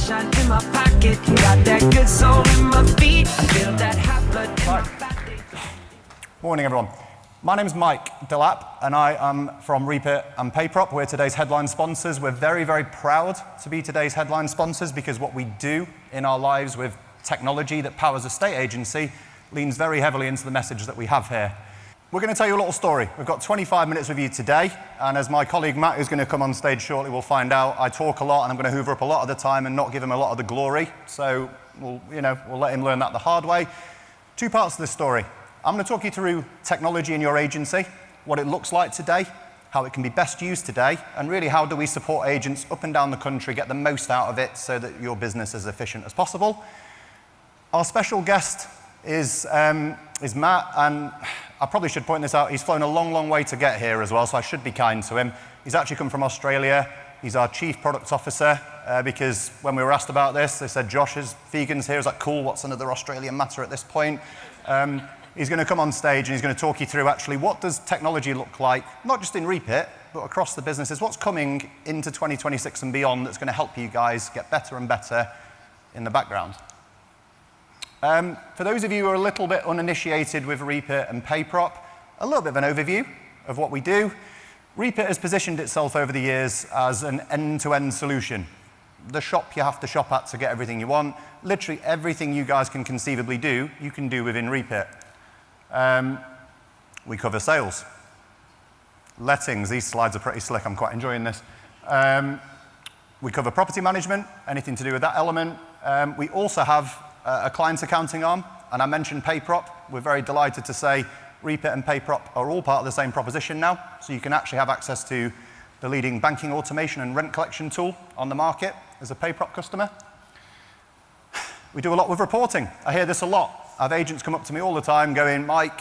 sunshine in my pocket, got that good soul in my feet, I feel that hot blood in my body. Morning, everyone. My name's Mike Delap, and I am from Reapit and PayProp. We're today's headline sponsors. We're very, very proud to be today's headline sponsors because what we do in our lives with technology that powers a state agency leans very heavily into the message that we have here. We're going to tell you a little story. We've got 25 minutes with you today, and as my colleague Matt, who's going to come on stage shortly, will find out, I talk a lot and I'm going to hoover up a lot of the time and not give him a lot of the glory. So we'll let him learn that the hard way. Two parts of this story. I'm going to talk you through technology in your agency, what it looks like today, how it can be best used today, and really how do we support agents up and down the country, get the most out of it so that your business is as efficient as possible. Our special guest is Matt, and I probably should point this out, he's flown a long, long way to get here as well, so I should be kind to him. He's actually come from Australia. He's our Chief Product Officer, because when we were asked about this, they said, Josh, is vegans here? Is that cool? What's another Australian matter at this point? He's going to come on stage and he's going to talk you through actually what does technology look like, not just in Reapit, but across the businesses. What's coming into 2026 and beyond that's going to help you guys get better and better in the background. For those of you who are a little bit uninitiated with Reapit and PayProp, a little bit of an overview of what we do. Reapit has positioned itself over the years as an end-to-end solution. The shop you have to shop at to get everything you want. Literally everything you guys can conceivably do, you can do within Reapit. We cover sales, lettings. These slides are pretty slick. I'm quite enjoying this. We cover property management, anything to do with that element. We also have a client accounting arm, and I mentioned PayProp. We're very delighted to say Reapit and PayProp are all part of the same proposition now, so you can actually have access to the leading banking automation and rent collection tool on the market as a PayProp customer. We do a lot with reporting. I hear this a lot. I have agents come up to me all the time going, Mike,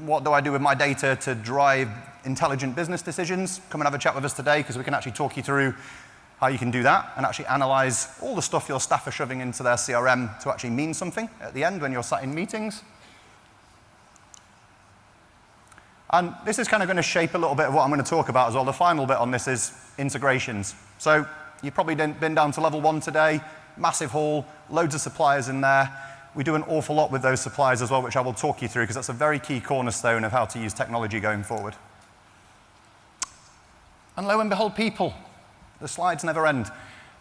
what do I do with my data to drive intelligent business decisions? Come and have a chat with us today because we can actually talk you through how you can do that and actually analyze all the stuff your staff are shoving into their CRM to actually mean something at the end when you're sat in meetings. And this is kind of going to shape a little bit of what I'm going to talk about as well. The final bit on this is integrations. So you've probably been down to level 1 today, massive hall, loads of suppliers in there. We do an awful lot with those suppliers as well, which I will talk you through because that's a very key cornerstone of how to use technology going forward. And lo and behold, people. The slides never end.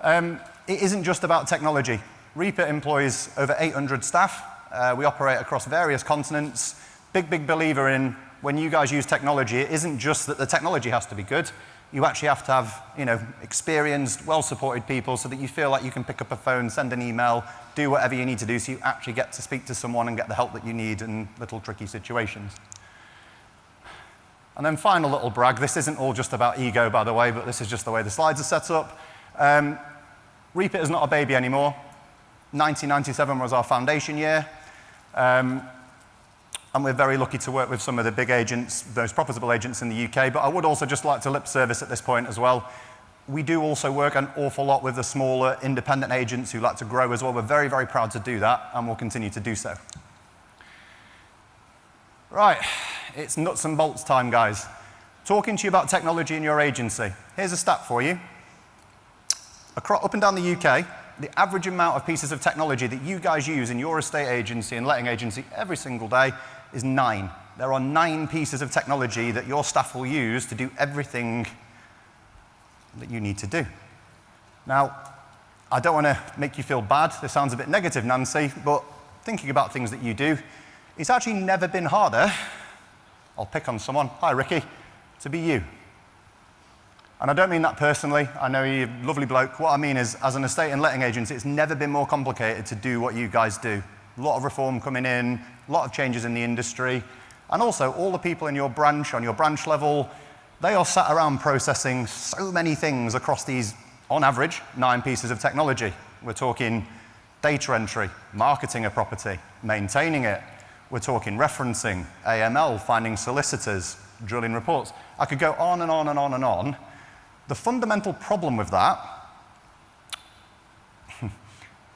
It isn't just about technology. Reapit employs over 800 staff. We operate across various continents. Big believer in when you guys use technology, it isn't just that the technology has to be good. You actually have to have, experienced, well-supported people so that you feel like you can pick up a phone, send an email, do whatever you need to do so you actually get to speak to someone and get the help that you need in little tricky situations. And then final little brag, this isn't all just about ego, by the way, but this is just the way the slides are set up. Reapit is not a baby anymore. 1997 was our foundation year. And we're very lucky to work with some of the big agents, those profitable agents in the UK, but I would also just like to lip service at this point as well. We do also work an awful lot with the smaller independent agents who like to grow as well. We're very, very proud to do that, and we'll continue to do so. Right, it's nuts and bolts time, guys. Talking to you about technology in your agency. Here's a stat for you. Up and down the UK, the average amount of pieces of technology that you guys use in your estate agency and letting agency every single day is 9. There are 9 pieces of technology that your staff will use to do everything that you need to do. Now, I don't want to make you feel bad. This sounds a bit negative, Nancy, but thinking about things that you do, it's actually never been harder, I'll pick on someone, hi Ricky, to be you. And I don't mean that personally. I know you're a lovely bloke. What I mean is, as an estate and letting agency, it's never been more complicated to do what you guys do. A lot of reform coming in, a lot of changes in the industry, and also all the people in your branch, on your branch level, they are sat around processing so many things across these, on average, 9 pieces of technology. We're talking data entry, marketing a property, maintaining it. We're talking referencing, AML, finding solicitors, drilling reports. I could go on and on and on and on. The fundamental problem with that,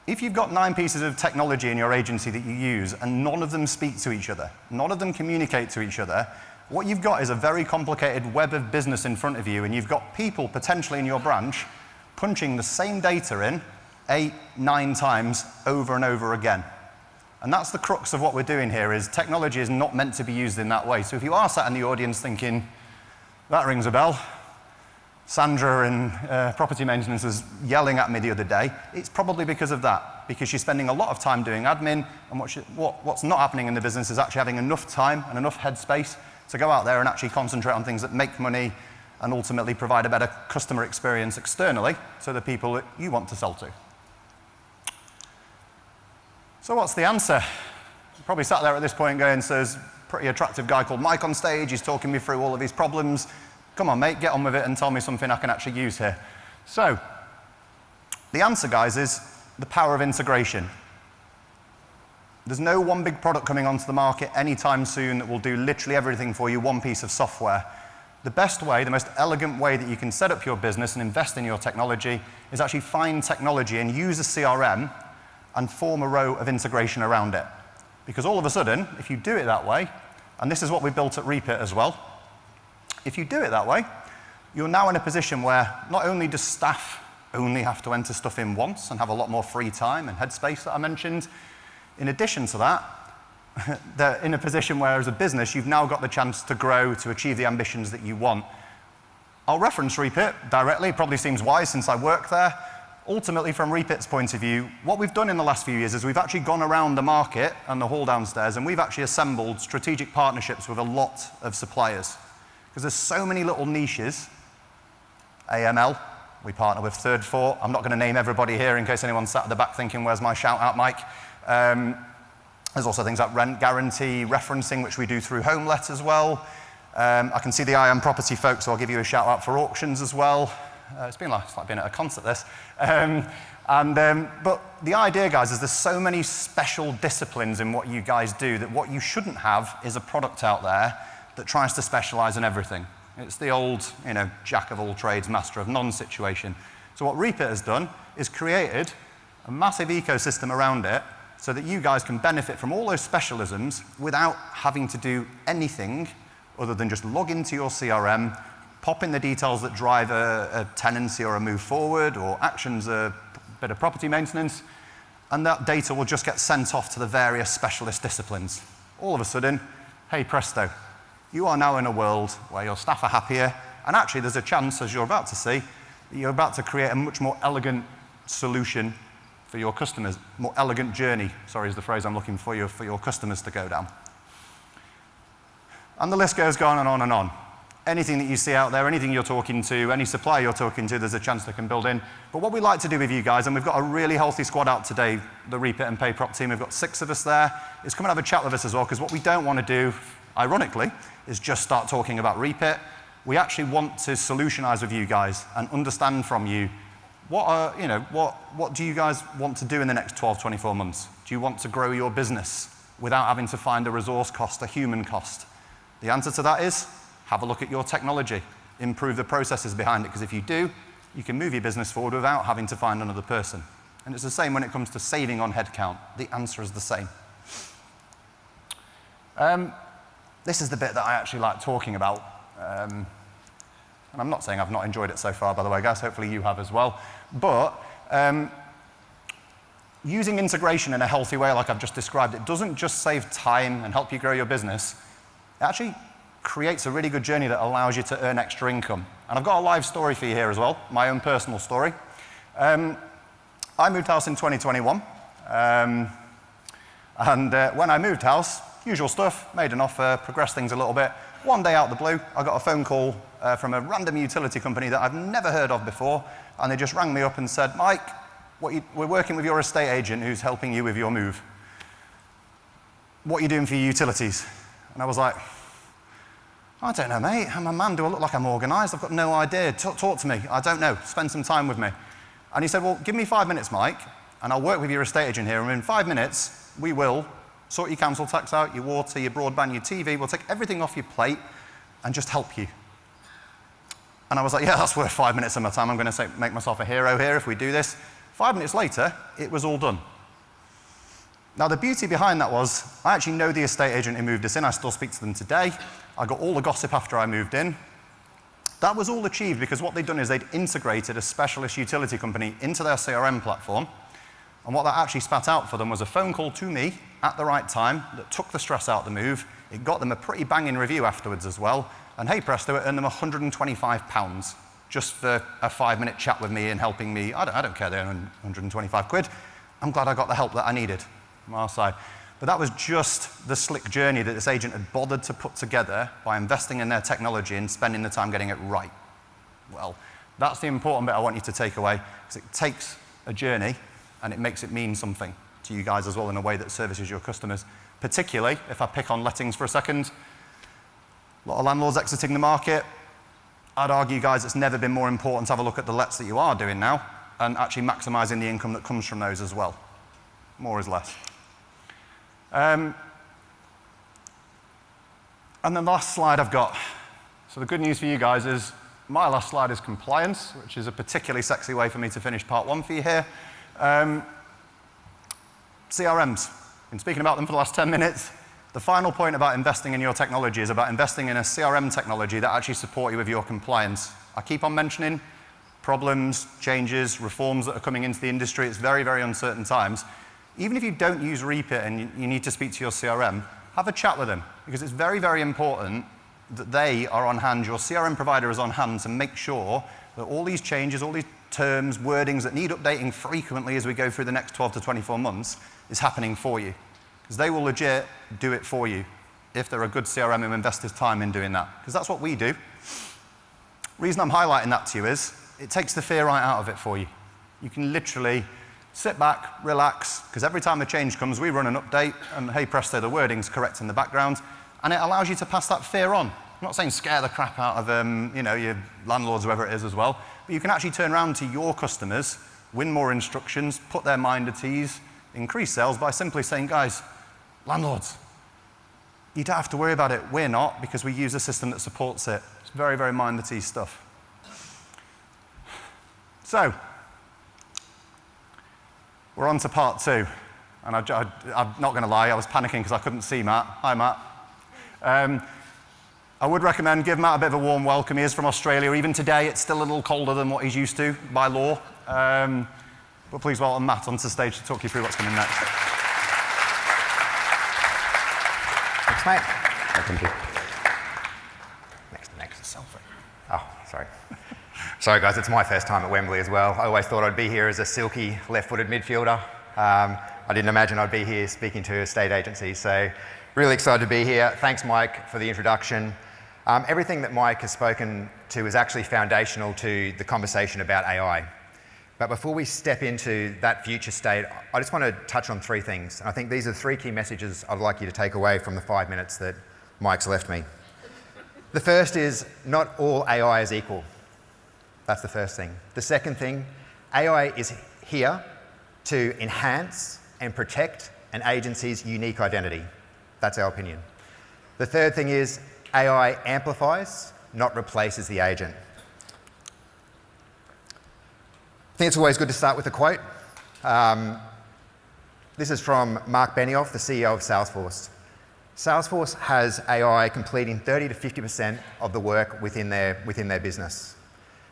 if you've got 9 pieces of technology in your agency that you use and none of them speak to each other, none of them communicate to each other, what you've got is a very complicated web of business in front of you, and you've got people potentially in your branch punching the same data in 8, 9 times over and over again. And that's the crux of what we're doing here, is technology is not meant to be used in that way. So if you are sat in the audience thinking, that rings a bell, Sandra in property maintenance was yelling at me the other day, it's probably because of that, because she's spending a lot of time doing admin, and what's not happening in the business is actually having enough time and enough headspace to go out there and actually concentrate on things that make money and ultimately provide a better customer experience externally to the people that you want to sell to. So what's the answer? You probably sat there at this point going, so there's a pretty attractive guy called Mike on stage, he's talking me through all of his problems. Come on, mate, get on with it and tell me something I can actually use here. So, the answer, guys, is the power of integration. There's no one big product coming onto the market anytime soon that will do literally everything for you, one piece of software. The best way, the most elegant way that you can set up your business and invest in your technology is actually find technology and use a CRM and form a row of integration around it. Because all of a sudden, if you do it that way, and this is what we built at Reapit as well, if you do it that way, you're now in a position where not only does staff only have to enter stuff in once and have a lot more free time and headspace that I mentioned, in addition to that, they're in a position where as a business, you've now got the chance to grow, to achieve the ambitions that you want. I'll reference Reapit directly, it probably seems wise since I work there. Ultimately, from Reapit's point of view, what we've done in the last few years is we've actually gone around the market and the hall downstairs, and we've actually assembled strategic partnerships with a lot of suppliers. Because there's so many little niches. AML, we partner with Third Fort. I'm not going to name everybody here in case anyone's sat at the back thinking, where's my shout out, Mike? There's also things like rent guarantee, referencing, which we do through HomeLet as well. I can see the IAM property folks, so I'll give you a shout out for auctions as well. It's like being at a concert, this. But the idea, guys, is there's so many special disciplines in what you guys do that what you shouldn't have is a product out there that tries to specialize in everything. It's the old, jack of all trades, master of none situation. So what Reapit has done is created a massive ecosystem around it so that you guys can benefit from all those specialisms without having to do anything other than just log into your CRM, pop in the details that drive a tenancy or a move forward or actions a bit of property maintenance, and that data will just get sent off to the various specialist disciplines. All of a sudden, hey presto, you are now in a world where your staff are happier, and actually there's a chance, as you're about to see, that you're about to create a much more elegant solution for your customers, more elegant journey, sorry is the phrase I'm looking for your customers to go down. And the list goes on and on and on. Anything that you see out there, anything you're talking to, any supplier you're talking to, there's a chance they can build in. But what we like to do with you guys, and we've got a really healthy squad out today, the Reapit and PayProp team, we've got 6 of us there, is come and have a chat with us as well, because what we don't want to do, ironically, is just start talking about Reapit. We actually want to solutionize with you guys and understand from you what do you guys want to do in the next 12, 24 months? Do you want to grow your business without having to find a resource cost, a human cost? The answer to that is, have a look at your technology, improve the processes behind it, because if you do, you can move your business forward without having to find another person. And it's the same when it comes to saving on headcount. The answer is the same. This is the bit that I actually like talking about. And I'm not saying I've not enjoyed it so far, by the way, guys. Hopefully you have as well. But using integration in a healthy way, like I've just described, it doesn't just save time and help you grow your business. It actually creates a really good journey that allows you to earn extra income. And I've got a live story for you here as well, my own personal story. I moved house in 2021. And when I moved house, usual stuff, made an offer, progressed things a little bit. One day out of the blue, I got a phone call from a random utility company that I've never heard of before, and they just rang me up and said, Mike, we're working with your estate agent who's helping you with your move. What are you doing for your utilities? And I was like, I don't know, mate. I'm a man. Do I look like I'm organised? I've got no idea. Talk to me. I don't know. Spend some time with me. And he said, well, give me 5 minutes, Mike, and I'll work with your estate agent here, and in 5 minutes, we will sort your council tax out, your water, your broadband, your TV. We'll take everything off your plate and just help you. And I was like, yeah, that's worth 5 minutes of my time. I'm going to make myself a hero here if we do this. 5 minutes later, it was all done. Now, the beauty behind that was, I actually know the estate agent who moved us in. I still speak to them today. I got all the gossip after I moved in. That was all achieved because what they'd done is they'd integrated a specialist utility company into their CRM platform. And what that actually spat out for them was a phone call to me at the right time that took the stress out of the move. It got them a pretty banging review afterwards as well. And hey presto, it earned them £125 just for a 5-minute chat with me and helping me. I don't care, they earn 125 quid. I'm glad I got the help that I needed from our side. But that was just the slick journey that this agent had bothered to put together by investing in their technology and spending the time getting it right. Well, that's the important bit I want you to take away, because it takes a journey and it makes it mean something to you guys as well in a way that services your customers. Particularly, if I pick on lettings for a second, a lot of landlords exiting the market. I'd argue, guys, it's never been more important to have a look at the lets that you are doing now and actually maximizing the income that comes from those as well. More is less. And then the last slide I've got. So the good news for you guys is my last slide is compliance, which is a particularly sexy way for me to finish part one for you here. CRMs. Been speaking about them for the last 10 minutes. The final point about investing in your technology is about investing in a CRM technology that actually support you with your compliance. I keep on mentioning problems, changes, reforms that are coming into the industry. It's very, very uncertain times. Even if you don't use Reapit and you need to speak to your CRM, have a chat with them, because it's very, very important that they are on hand, your CRM provider is on hand to make sure that all these changes, all these terms, wordings that need updating frequently as we go through the next 12 to 24 months is happening for you. Because they will legit do it for you if they're a good CRM who invests his time in doing that. Because that's what we do. The reason I'm highlighting that to you is it takes the fear right out of it for you. You can literally sit back, relax, because every time a change comes, we run an update, and hey presto, the wording's correct in the background, and it allows you to pass that fear on. I'm not saying scare the crap out of your landlords, whoever it is as well, but you can actually turn around to your customers, win more instructions, put their mind at ease, increase sales by simply saying, guys, landlords, you don't have to worry about it. We're not, because we use a system that supports it. It's very, very mind at ease stuff. So, we're on to part two. And I'm not going to lie, I was panicking because I couldn't see Matt. Hi, Matt. I would recommend give Matt a bit of a warm welcome. He is from Australia. Even today, it's still a little colder than what he's used to by law. But please welcome Matt onto the stage to talk you through what's coming next. Thanks, mate. Thank you. Next is selfie. Oh, sorry. Sorry, guys, it's my first time at Wembley as well. I always thought I'd be here as a silky left-footed midfielder. I didn't imagine I'd be here speaking to a state agency, so really excited to be here. Thanks, Mike, for the introduction. Everything that Mike has spoken to is actually foundational to the conversation about AI. But before we step into that future state, I just want to touch on three things. And I think these are three key messages I'd like you to take away from the 5 minutes that Mike's left me. The first is not all AI is equal. That's the first thing. The second thing, AI is here to enhance and protect an agency's unique identity. That's our opinion. The third thing is AI amplifies, not replaces the agent. I think it's always good to start with a quote. This is from Mark Benioff, the CEO of Salesforce. Salesforce has AI completing 30 to 50% of the work within their business.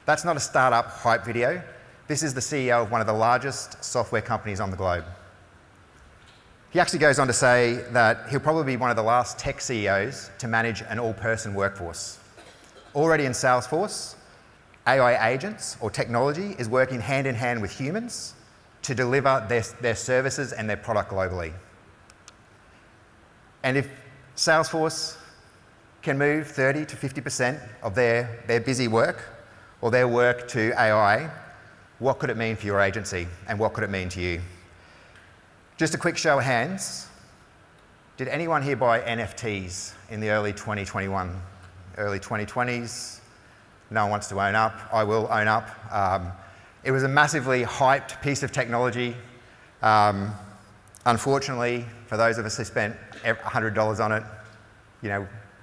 That's not a startup hype video. This is the CEO of one of the largest software companies on the globe. He actually goes on to say that he'll probably be one of the last tech CEOs to manage an all-person workforce. Already in Salesforce, AI agents or technology is working hand in hand with humans to deliver their services and their product globally. And if Salesforce can move 30 to 50% of their busy work or their work to AI, what could it mean for your agency and what could it mean to you? Just a quick show of hands. Did anyone here buy NFTs in the early 2021? Early 2020s? No one wants to own up. I will own up. It was a massively hyped piece of technology. Unfortunately, for those of us who spent $100 on it,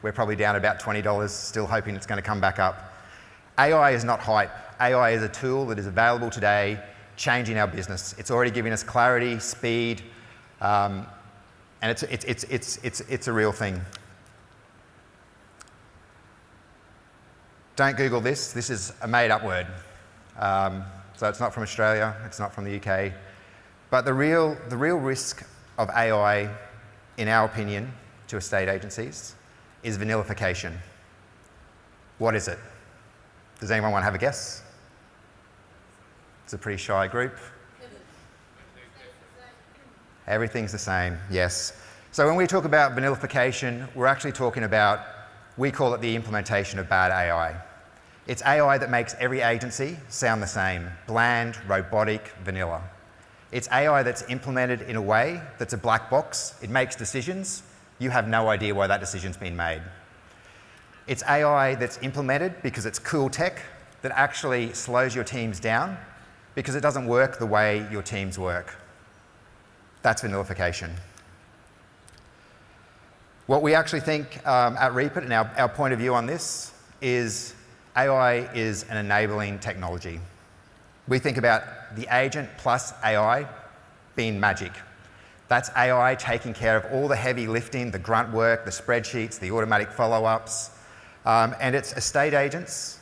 we're probably down about $20, still hoping it's going to come back up. AI is not hype. AI is a tool that is available today, changing our business. It's already giving us clarity, speed, and it's a real thing. Don't Google this. This is a made-up word. So it's not from Australia. It's not from the UK. But the real risk of AI, in our opinion, to estate agencies is vanillification. What is it? Does anyone want to have a guess? It's a pretty shy group. Everything's the same, yes. So when we talk about vanillification, we're actually talking about, we call it the implementation of bad AI. It's AI that makes every agency sound the same, bland, robotic, vanilla. It's AI that's implemented in a way that's a black box. It makes decisions. You have no idea why that decision's been made. It's AI that's implemented because it's cool tech that actually slows your teams down because it doesn't work the way your teams work. That's vanillification. What we actually think at Reapit, and our point of view on this, is AI is an enabling technology. We think about the agent plus AI being magic. That's AI taking care of all the heavy lifting, the grunt work, the spreadsheets, the automatic follow-ups, and it's estate agents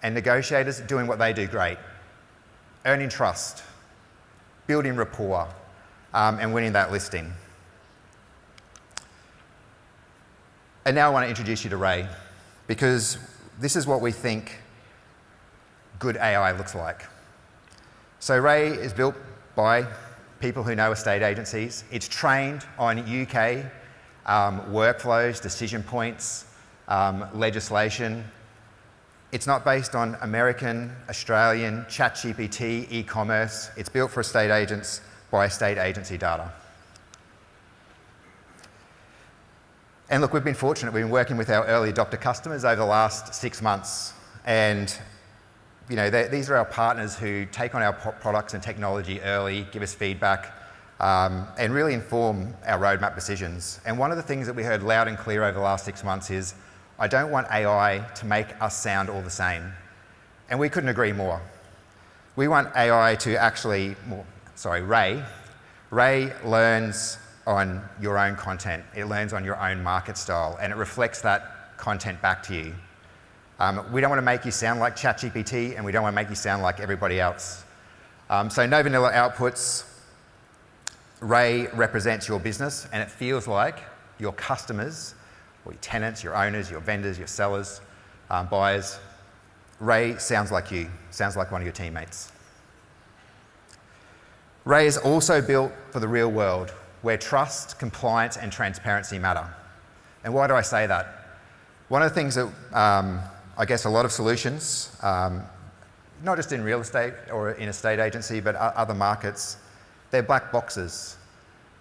and negotiators doing what they do great, earning trust, building rapport, and winning that listing. And now I want to introduce you to Ray, because this is what we think good AI looks like. So Ray is built by people who know estate agencies. It's trained on UK workflows, decision points, legislation. It's not based on American, Australian, ChatGPT, e-commerce. It's built for estate agents by estate agency data. And look, we've been fortunate. We've been working with our early adopter customers over the last 6 months. And these are our partners who take on our products and technology early, give us feedback, and really inform our roadmap decisions. And one of the things that we heard loud and clear over the last 6 months is, I don't want AI to make us sound all the same. And we couldn't agree more. We want AI to actually, Ray learns on your own content. It learns on your own market style, and it reflects that content back to you. We don't want to make you sound like ChatGPT, and we don't want to make you sound like everybody else. So no vanilla outputs. Ray represents your business, and it feels like your customers, or your tenants, your owners, your vendors, your sellers, buyers. Ray sounds like you, sounds like one of your teammates. Ray is also built for the real world, where trust, compliance, and transparency matter. And why do I say that? One of the things that I guess a lot of solutions, not just in real estate or in a estate agency, but other markets, they're black boxes.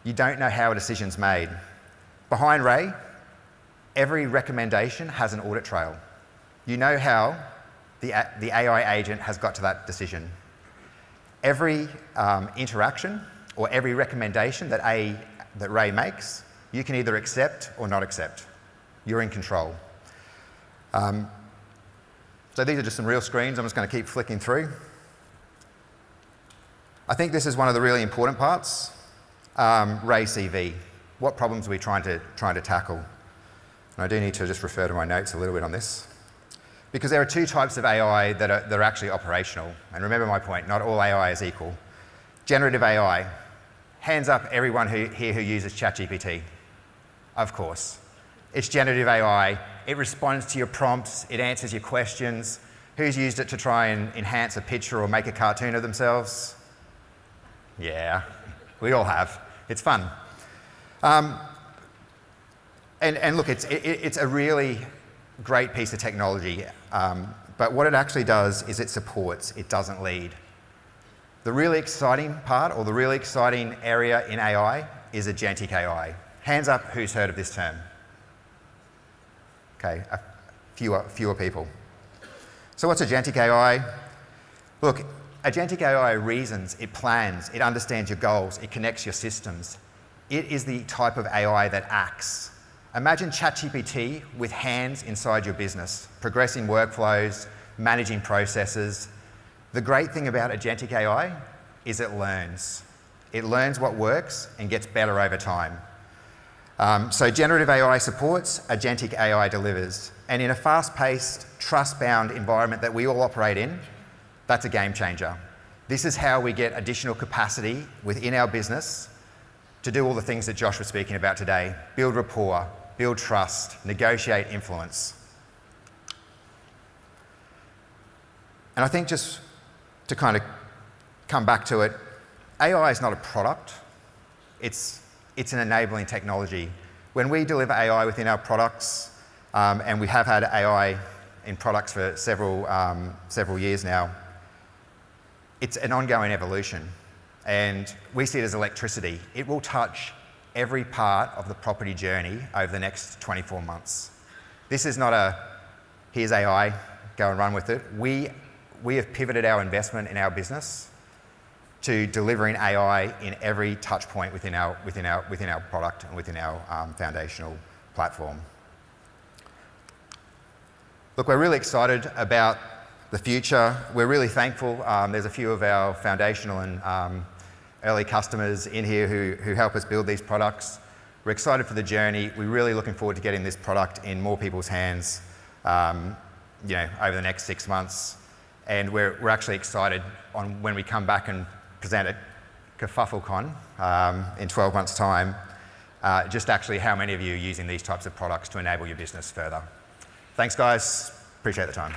You don't know how a decision's made. Behind Ray, every recommendation has an audit trail. You know how the AI agent has got to that decision. Every interaction or every recommendation that Ray makes, you can either accept or not accept. You're in control. So these are just some real screens. I'm just going to keep flicking through. I think this is one of the really important parts. Ray CV. What problems are we trying to tackle? And I do need to just refer to my notes a little bit on this. Because there are two types of AI that are actually operational. And remember my point, not all AI is equal. Generative AI. Hands up everyone here who uses ChatGPT. Of course. It's generative AI. It responds to your prompts. It answers your questions. Who's used it to try and enhance a picture or make a cartoon of themselves? Yeah, we all have. It's fun. And look, it's a really great piece of technology. But what it actually does is it supports, it doesn't lead. The really exciting part, or the really exciting area in AI, is agentic AI. Hands up who's heard of this term. Okay, fewer people. So what's agentic AI? Look, agentic AI reasons, it plans, it understands your goals, it connects your systems. It is the type of AI that acts. Imagine ChatGPT with hands inside your business, progressing workflows, managing processes. The great thing about agentic AI is it learns. It learns what works and gets better over time. So generative AI supports, agentic AI delivers. And in a fast-paced, trust-bound environment that we all operate in, that's a game changer. This is how we get additional capacity within our business to do all the things that Josh was speaking about today. Build rapport, build trust, negotiate influence. And I think just to kind of come back to it, AI is not a product, it's an enabling technology. When we deliver AI within our products, and we have had AI in products for several years now, it's an ongoing evolution. And we see it as electricity. It will touch every part of the property journey over the next 24 months. This is not a, here's AI, go and run with it. We have pivoted our investment in our business to delivering AI in every touch point within our product and within our foundational platform. Look, we're really excited about the future. We're really thankful. There's a few of our foundational and early customers in here who help us build these products. We're excited for the journey. We're really looking forward to getting this product in more people's hands over the next 6 months. And we're actually excited on when we come back and present at KerfuffleCon in 12 months' time, just actually how many of you are using these types of products to enable your business further. Thanks, guys. Appreciate the time.